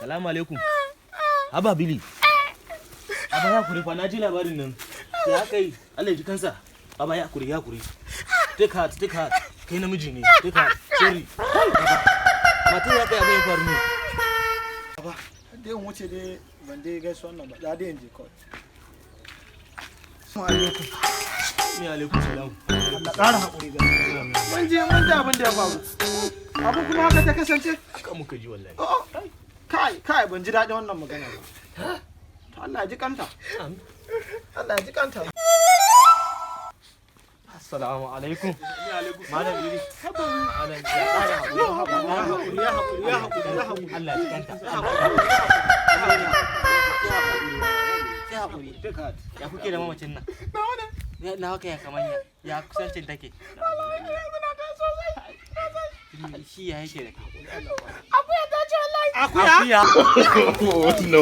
Salamu alaikum. Haba Bili. Aba ya kuri fa na ji labarin nan. Ya kai Allah ya ji kansa. Aba ya kuri. Take heart. Kai namiji ne. Take heart. Sorry. Mata ya kai abin ya faru ne. Aba, dai wuce dai ban dai gaisuwa nan ba. Da dai in je kawai. Assalamu alaikum. Ni alaikum salam. Allah ƙara haƙuri ga. Mun ji abin da ya faru. Abu kuma haka ta kasance? Haka muka ji wallahi. Kai ban ji daɗin wannan magana ba. Allah ya ji kanta. Allah ya ji kanta. Assalamu alaikum. Ni alaikum. Malam Bili. Malam ya ƙara haƙuri. Ya haƙuri. Allah ya kanta. Sai haƙuri. Take heart. Ya kuke da mamacin nan? Na haka ya kamanya. Ya kusancin take. Shi ya yake da kai. Akuya ta ce wallahi. Akuya? No.